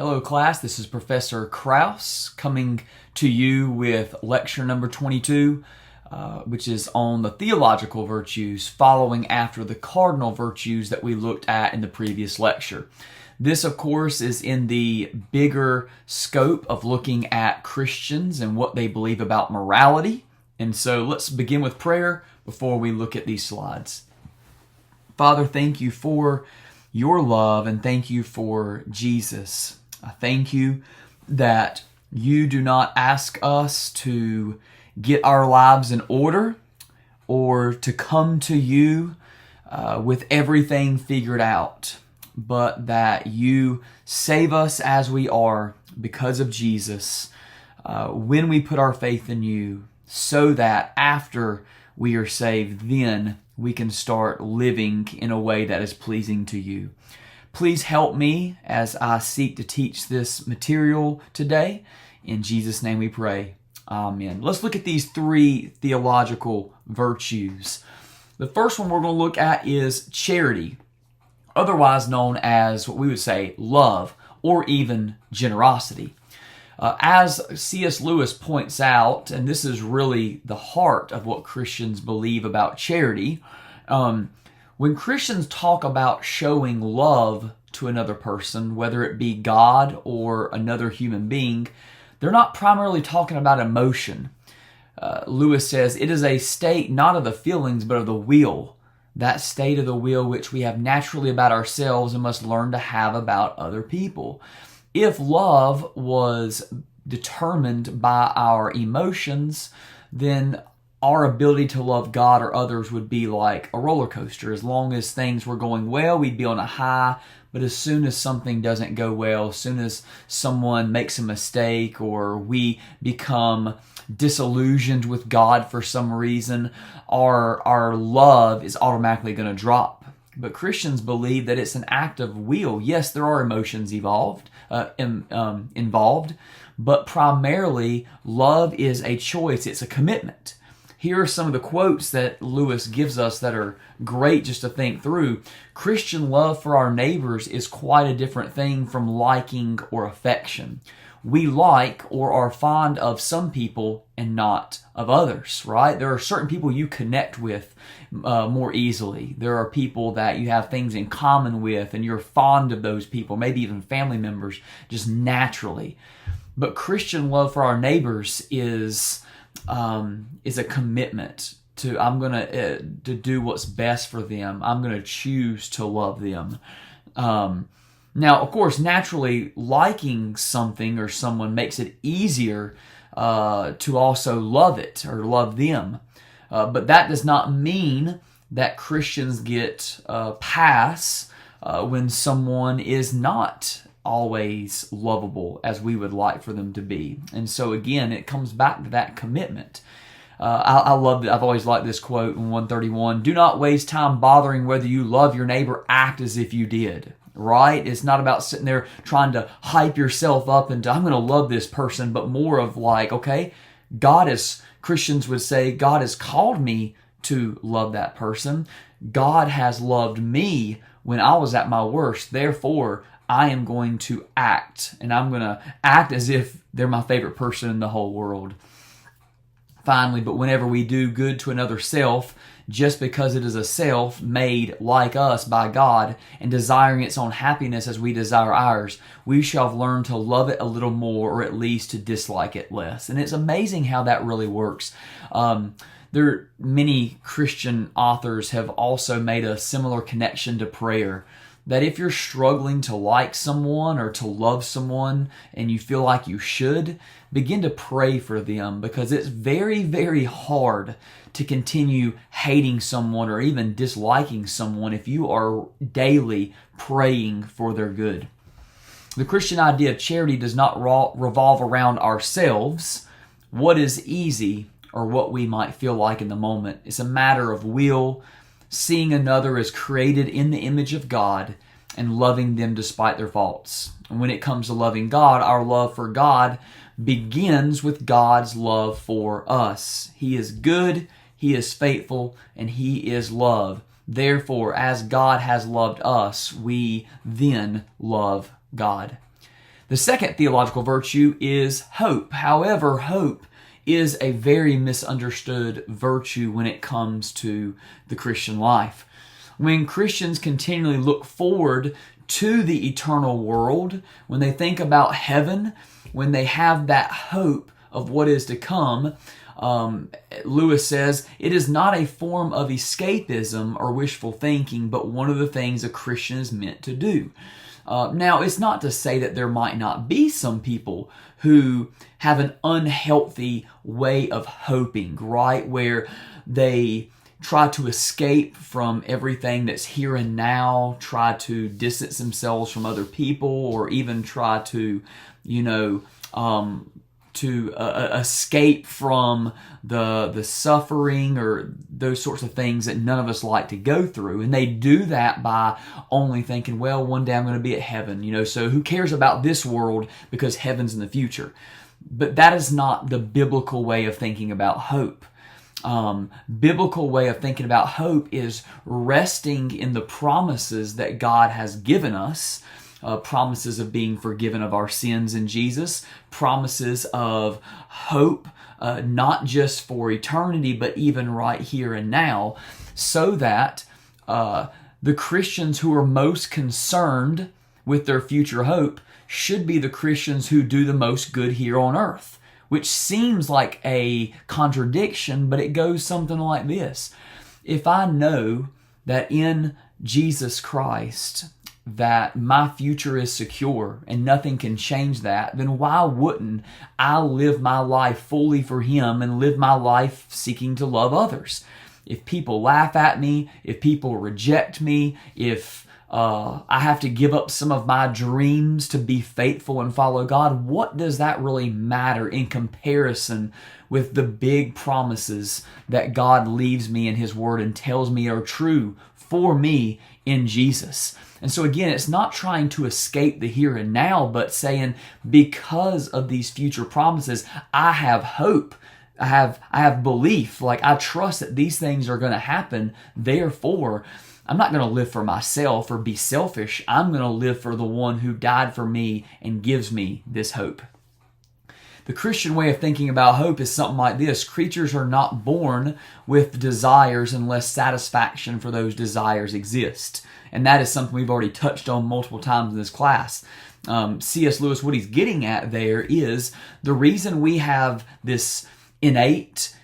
Hello class, this is Professor Kraus coming to you with lecture number 22, which is on the theological virtues following after the cardinal virtues that we looked at in the previous lecture. This, of course, is in the bigger scope of looking at Christians and what they believe about morality. And so let's begin with prayer before we look at these slides. Father, thank you for your love and thank you for Jesus. I thank you that you do not ask us to get our lives in order or to come to you with everything figured out, but that you save us as we are because of Jesus when we put our faith in you, so that after we are saved, then we can start living in a way that is pleasing to you. Please help me as I seek to teach this material today. In Jesus' name we pray. Amen. Let's look at these three theological virtues. The first one we're going to look at is charity, otherwise known as what we would say love or even generosity. As C.S. Lewis points out, and this is really the heart of what Christians believe about charity, when Christians talk about showing love to another person, whether it be God or another human being, they're not primarily talking about emotion. Lewis says, it is a state not of the feelings, but of the will. That state of the will which we have naturally about ourselves and must learn to have about other people. If love was determined by our emotions, then our ability to love God or others would be like a roller coaster. As long as things were going well, we'd be on a high. But as soon as something doesn't go well, as soon as someone makes a mistake or we become disillusioned with God for some reason, our love is automatically going to drop. But Christians believe that it's an act of will. Yes, there are emotions involved, but primarily love is a choice. It's a commitment. Here are some of the quotes that Lewis gives us that are great just to think through. Christian love for our neighbors is quite a different thing from liking or affection. We like or are fond of some people and not of others, right? There are certain people you connect with more easily. There are people that you have things in common with and you're fond of those people, maybe even family members, just naturally. But Christian love for our neighbors is a commitment to I'm going to do what's best for them. I'm going to choose to love them. Now, of course, naturally, liking something or someone makes it easier to also love it or love them. But that does not mean that Christians get a pass when someone is not always lovable as we would like for them to be. And so again, it comes back to that commitment. I love it. I've always liked this quote in 131. Do not waste time bothering whether you love your neighbor. Act as if you did. Right? It's not about sitting there trying to hype yourself up and I'm going to love this person, but more of like, okay, Christians would say, God has called me to love that person. God has loved me when I was at my worst. Therefore, I am going to act, and I'm going to act as if they're my favorite person in the whole world. Finally, but whenever we do good to another self, just because it is a self made like us by God and desiring its own happiness as we desire ours, we shall have learned to love it a little more, or at least to dislike it less. And it's amazing how that really works. Many Christian authors have also made a similar connection to prayer. That if you're struggling to like someone or to love someone and you feel like you should, begin to pray for them, because it's very, very hard to continue hating someone or even disliking someone if you are daily praying for their good. The Christian idea of charity does not revolve around ourselves, what is easy, or what we might feel like in the moment. It's a matter of will, seeing another as created in the image of God and loving them despite their faults. And when it comes to loving God, our love for God begins with God's love for us. He is good, He is faithful, and He is love. Therefore, as God has loved us, we then love God. The second theological virtue is hope. However, hope is a very misunderstood virtue when it comes to the Christian life. When Christians continually look forward to the eternal world, when they think about heaven, when they have that hope of what is to come, Lewis says, it is not a form of escapism or wishful thinking, but one of the things a Christian is meant to do. Now, it's not to say that there might not be some people who have an unhealthy way of hoping, right? Where they try to escape from everything that's here and now, try to distance themselves from other people, or even try to, escape from the suffering or those sorts of things that none of us like to go through. And they do that by only thinking, well, one day I'm going to be at heaven, so who cares about this world because heaven's in the future. But that is not the biblical way of thinking about hope. Biblical way of thinking about hope is resting in the promises that God has given us, promises of being forgiven of our sins in Jesus, promises of hope, not just for eternity, but even right here and now, so that the Christians who are most concerned with their future hope should be the Christians who do the most good here on earth. Which seems like a contradiction, but it goes something like this. If I know that in Jesus Christ that my future is secure and nothing can change that, then why wouldn't I live my life fully for Him and live my life seeking to love others? If people laugh at me, if people reject me, if I have to give up some of my dreams to be faithful and follow God, what does that really matter in comparison with the big promises that God leaves me in His Word and tells me are true for me in Jesus? And so again, it's not trying to escape the here and now, but saying, because of these future promises, I have hope. I have belief. Like, I trust that these things are going to happen. Therefore, I'm not going to live for myself or be selfish. I'm going to live for the one who died for me and gives me this hope. The Christian way of thinking about hope is something like this. Creatures are not born with desires unless satisfaction for those desires exists. And that is something we've already touched on multiple times in this class. C.S. Lewis, what he's getting at there is the reason we have this innate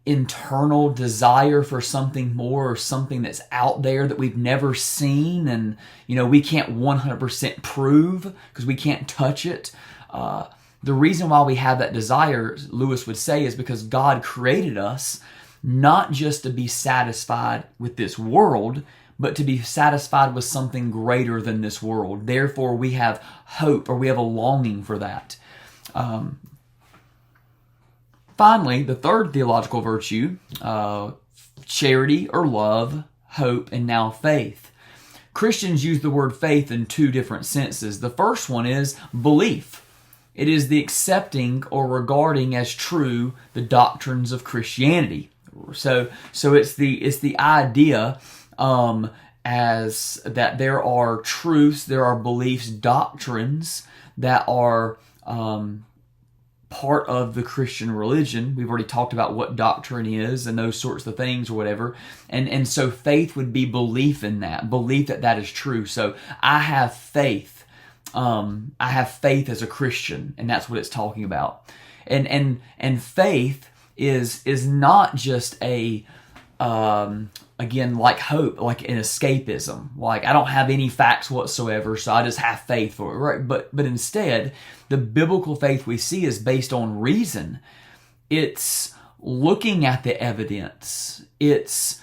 internal desire for something more, or something that's out there that we've never seen and we can't 100% prove because we can't touch it. The reason why we have that desire, Lewis would say, is because God created us not just to be satisfied with this world, but to be satisfied with something greater than this world. Therefore, we have hope, or we have a longing for that. Finally, the third theological virtue, charity or love, hope, and now faith. Christians use the word faith in two different senses. The first one is belief. It is the accepting or regarding as true the doctrines of Christianity. So it's the idea as that there are truths, there are beliefs, doctrines that are part of the Christian religion. We've already talked about what doctrine is and those sorts of things or whatever. And so faith would be belief in that, belief that that is true. So I have faith. I have faith as a Christian, and that's what it's talking about. And faith is not just a again, like hope, like an escapism. Like, I don't have any facts whatsoever, so I just have faith for it, right? But instead, the biblical faith we see is based on reason. It's looking at the evidence. It's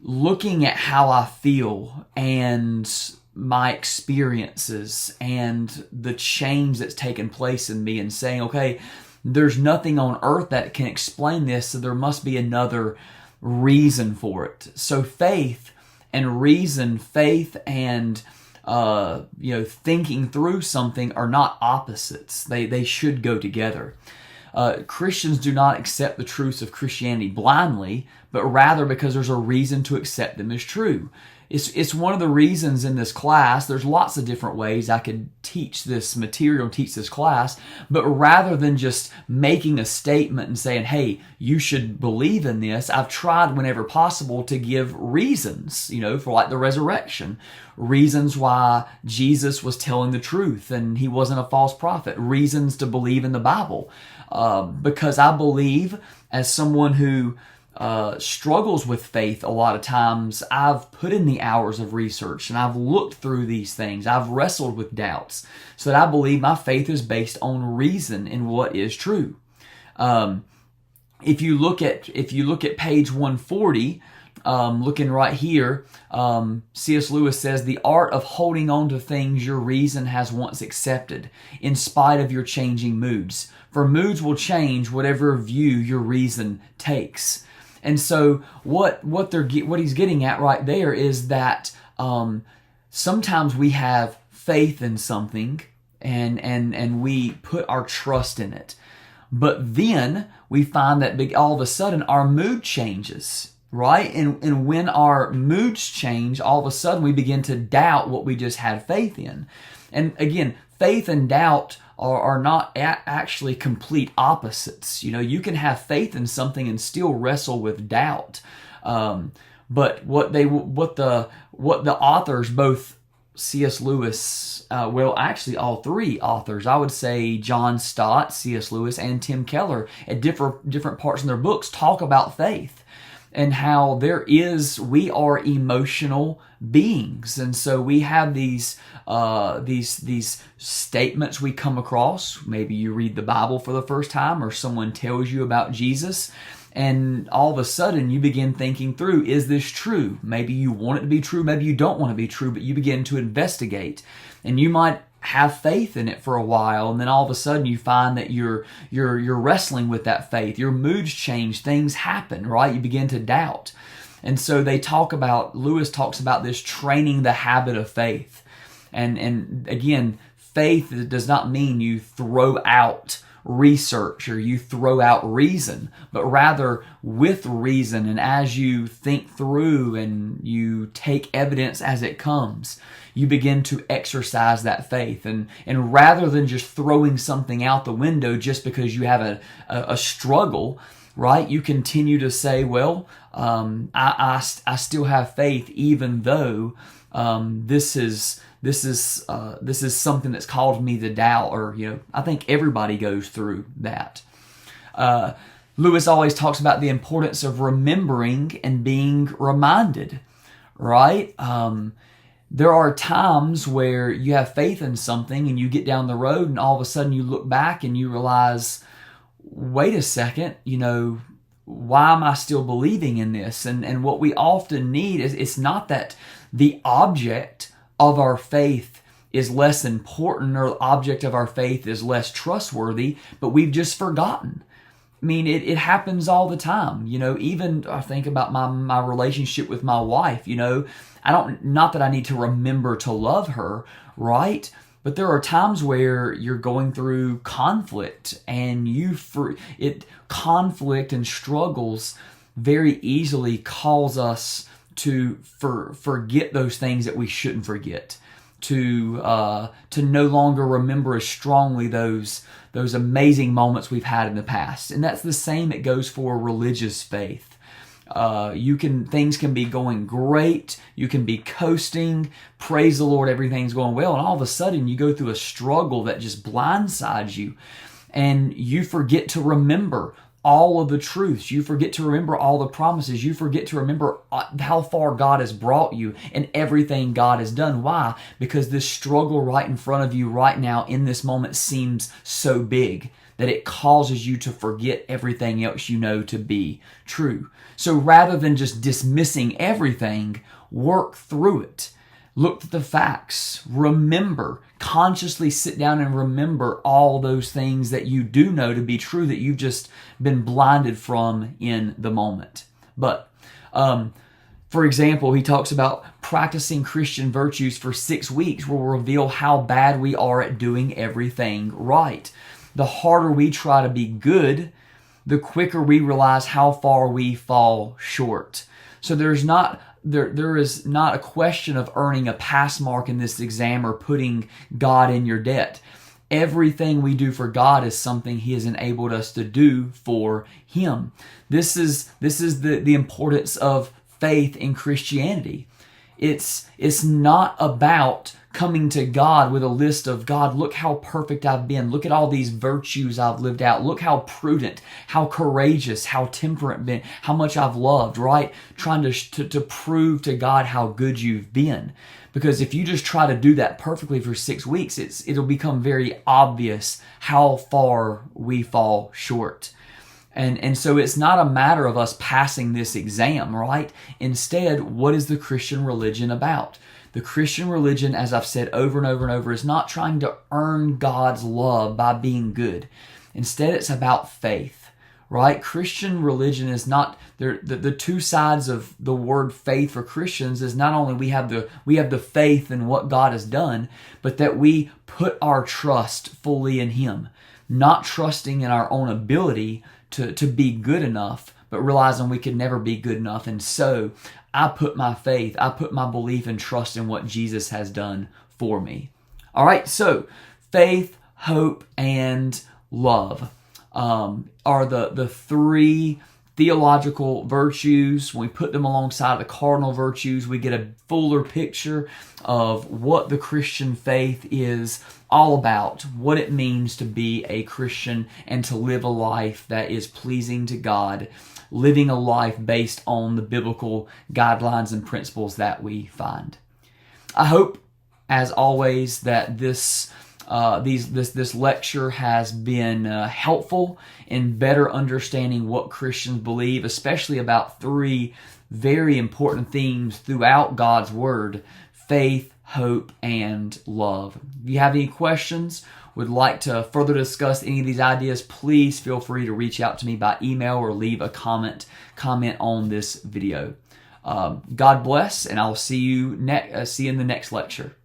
looking at how I feel and my experiences and the change that's taken place in me, and saying, okay, there's nothing on earth that can explain this, so there must be another reason for it. So faith and reason, faith and thinking through something are not opposites. They should go together. Christians do not accept the truths of Christianity blindly, but rather because there's a reason to accept them as true. it's one of the reasons in this class, there's lots of different ways I could teach this material, teach this class, but rather than just making a statement and saying, hey, you should believe in this, I've tried whenever possible to give reasons, for like the resurrection, reasons why Jesus was telling the truth and he wasn't a false prophet, reasons to believe in the Bible. Because I believe, as someone who struggles with faith a lot of times, I've put in the hours of research and I've looked through these things. I've wrestled with doubts so that I believe my faith is based on reason in what is true. If you look at page 140, looking right here, C.S. Lewis says, the art of holding on to things your reason has once accepted, in spite of your changing moods. For moods will change whatever view your reason takes. And so what he's getting at right there is that sometimes we have faith in something and we put our trust in it. But then we find that all of a sudden our mood changes, right? And when our moods change, all of a sudden we begin to doubt what we just had faith in. And again, faith and doubt are not actually complete opposites. You can have faith in something and still wrestle with doubt. But what the authors, both C.S. Lewis, actually all three authors, I would say John Stott, C.S. Lewis, and Tim Keller, at different parts in their books, talk about faith and how we are emotional beings, and so we have these statements we come across. Maybe you read the Bible for the first time, or someone tells you about Jesus, and all of a sudden you begin thinking through, is this true? Maybe you want it to be true, maybe you don't want it to be true, but you begin to investigate, and you might have faith in it for a while, and then all of a sudden you find that you're wrestling with that faith. Your moods change, things happen, right? You begin to doubt. And so Lewis talks about this training the habit of faith. And again, faith does not mean you throw out research or you throw out reason, but rather with reason, and as you think through and you take evidence as it comes, you begin to exercise that faith. And rather than just throwing something out the window just because you have a struggle, right? You continue to say, well, I still have faith, even though this is something that's caused me to doubt, or I think everybody goes through that. Lewis always talks about the importance of remembering and being reminded, right? There are times where you have faith in something and you get down the road and all of a sudden you look back and you realize, wait a second, why am I still believing in this? And what we often need is, it's not that the object of our faith is less important or the object of our faith is less trustworthy, but we've just forgotten. I mean, it happens all the time. Even I think about my relationship with my wife, not that I need to remember to love her, right? But there are times where you're going through conflict, and conflict and struggles very easily cause us to forget those things that we shouldn't forget, to no longer remember as strongly those amazing moments we've had in the past. And that's the same it goes for religious faith. Things can be going great, you can be coasting, praise the Lord, everything's going well, and all of a sudden you go through a struggle that just blindsides you, and you forget to remember all of the truths, you forget to remember all the promises, you forget to remember how far God has brought you and everything God has done. Why? Because this struggle right in front of you right now in this moment seems so big that it causes you to forget everything else you know to be true. So rather than just dismissing everything, work through it. Look at the facts. Remember. Consciously sit down and remember all those things that you do know to be true that you've just been blinded from in the moment. But, for example, he talks about practicing Christian virtues for 6 weeks will reveal how bad we are at doing everything right. The harder we try to be good, the quicker we realize how far we fall short. So there's not there is not a question of earning a pass mark in this exam or putting God in your debt. Everything we do for God is something He has enabled us to do for Him. This is the importance of faith in Christianity. It's not about coming to God with a list of, God, look how perfect I've been. Look at all these virtues I've lived out. Look how prudent, how courageous, how temperate been, how much I've loved, right? Trying to prove to God how good you've been. Because if you just try to do that perfectly for 6 weeks, it'll become very obvious how far we fall short. And so it's not a matter of us passing this exam, right? Instead, what is the Christian religion about? The Christian religion, as I've said over and over and over, is not trying to earn God's love by being good. Instead, it's about faith, right? Christian religion is not, the two sides of the word faith for Christians is not only we have the faith in what God has done, but that we put our trust fully in Him, not trusting in our own ability to be good enough, but realizing we could never be good enough. And so I put my faith, I put my belief and trust in what Jesus has done for me. All right, so faith, hope, and love are the three theological virtues. When we put them alongside the cardinal virtues, we get a fuller picture of what the Christian faith is all about, what it means to be a Christian and to live a life that is pleasing to God, living a life based on the biblical guidelines and principles that we find. I hope, as always, that this lecture has been helpful in better understanding what Christians believe, especially about three very important themes throughout God's Word: faith, hope, and love. If you have any questions, would like to further discuss any of these ideas, please feel free to reach out to me by email or leave a comment on this video. God bless, and I'll see you in the next lecture.